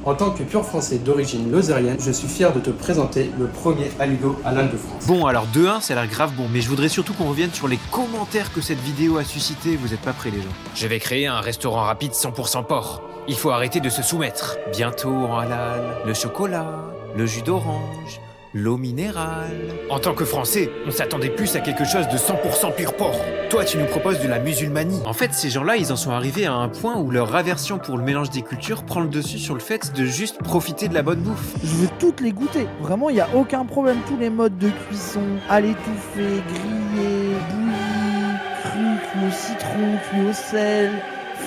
En tant que pur français d'origine lozérienne, je suis fier de te présenter le premier aligot halal de France. Bon, alors de 1, ça a l'air grave bon, mais je voudrais surtout qu'on revienne sur les commentaires que cette vidéo a suscité. Vous êtes pas prêts, les gens? Je vais créer un restaurant rapide 100% porc. Il faut arrêter de se soumettre. Bientôt en halal, le chocolat, le jus d'orange, l'eau minérale. En tant que Français, on s'attendait plus à quelque chose de 100% pur porc. Toi, tu nous proposes de la musulmanie. En fait, ces gens-là, ils en sont arrivés à un point où leur aversion pour le mélange des cultures prend le dessus sur le fait de juste profiter de la bonne bouffe. Je veux toutes les goûter. Vraiment, il n'y a aucun problème. Tous les modes de cuisson, à l'étouffer, grillé, bouilli, cru, cuit au citron, cuit au sel,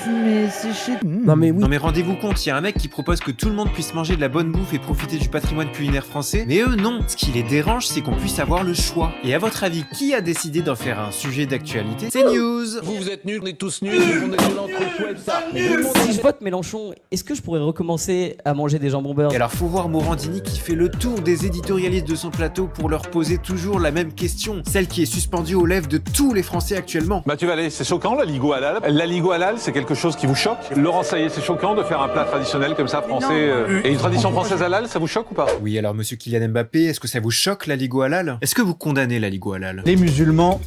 fumé, séché. Non mais oui. Non mais rendez-vous compte, il y a un mec qui propose que tout le monde puisse manger de la bonne bouffe et profiter du patrimoine culinaire français, mais eux non. Ce qui les dérange, c'est qu'on puisse avoir le choix. Et à votre avis, qui a décidé d'en faire un sujet d'actualité? C'est News. Vous êtes nuls, on est tous nuls, on est de l'entre-chouette, ça. Si je vote Mélenchon, est-ce que je pourrais recommencer à manger des jambons beurre? Et alors faut voir Morandini qui fait le tour des éditorialistes de son plateau pour leur poser toujours la même question, celle qui est suspendue aux lèvres de tous les Français actuellement. Mathieu Vallée, c'est choquant l'aligot halal. L'aligot halal, c'est quelque chose qui vous choque? Laurent Saillet, c'est choquant de faire un plat traditionnel comme ça, français et une tradition française halal, ça vous choque ou pas? Oui, alors monsieur Kylian Mbappé, est-ce que ça vous choque l'aligot halal? Est-ce que vous condamnez l'aligot halal? Les musulmans,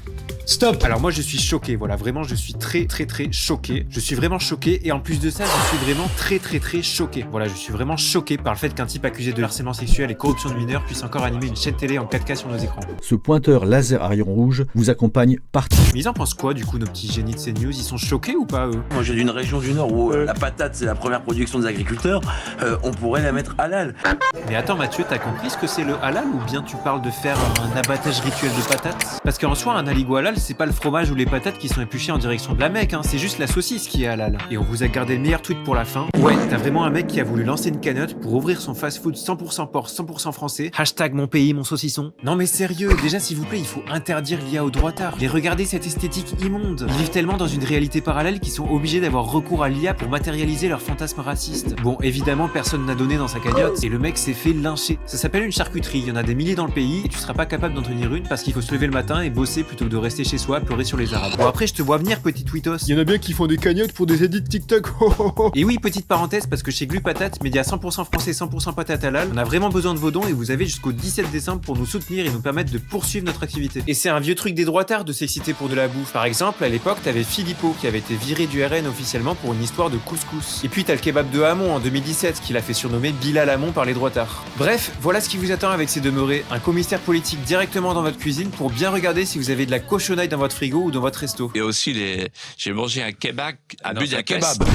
stop! Alors moi je suis choqué, voilà, vraiment je suis très choqué. Je suis vraiment choqué et en plus de ça, je suis vraiment très choqué. Voilà, je suis vraiment choqué par le fait qu'un type accusé de harcèlement sexuel et corruption de mineurs puisse encore animer une chaîne télé en 4K sur nos écrans. Ce pointeur laser à rayon rouge vous accompagne partout. Mais ils en pensent quoi du coup nos petits génies de CNews? Ils sont choqués ou pas eux? Moi j'ai d'une région du Nord où la patate c'est la première production des agriculteurs, on pourrait la mettre halal. Mais attends Mathieu, t'as compris ce que c'est le halal ou bien tu parles de faire un abattage rituel de patates? Parce qu'en soi un aligot halal c'est pas le fromage ou les patates qui sont épluchées en direction de la Mecque, hein. C'est juste la saucisse qui est halal. Et on vous a gardé le meilleur tweet pour la fin. Ouais, t'as vraiment un mec qui a voulu lancer une cagnotte pour ouvrir son fast-food 100% porc, 100% français. Hashtag mon pays, mon saucisson. Non mais sérieux, déjà s'il vous plaît, il faut interdire l'IA aux droitards. Mais regardez cette esthétique immonde. Ils vivent tellement dans une réalité parallèle qu'ils sont obligés d'avoir recours à l'IA pour matérialiser leurs fantasmes racistes. Bon, évidemment, personne n'a donné dans sa cagnotte et le mec s'est fait lyncher. Ça s'appelle une charcuterie, il y en a des milliers dans le pays et tu seras pas capable d'en tenir une parce qu'il faut se lever le matin et bosser plutôt que de rester chez soi à pleurer sur les arabes. Bon après, je te vois venir, petit tweetos. Il y en a bien qui font des cagnottes pour des edits TikTok. Et oui, petite parenthèse, parce que chez Glu Patate, média 100% français, 100% patate halal, on a vraiment besoin de vos dons et vous avez jusqu'au 17 décembre pour nous soutenir et nous permettre de poursuivre notre activité. Et c'est un vieux truc des droitards de s'exciter pour de la bouffe. Par exemple, à l'époque, t'avais Philippot qui avait été viré du RN officiellement pour une histoire de couscous. Et puis t'as le kebab de Hamon en 2017 qui l'a fait surnommer Bilal Hamon par les droitards. Bref, voilà ce qui vous attend avec ces demeurés. Un commissaire politique directement dans votre cuisine pour bien regarder si vous avez de la cochonaille dans votre frigo ou dans votre resto. Et aussi j'ai mangé un kebab à C'est un Budapest. kebab.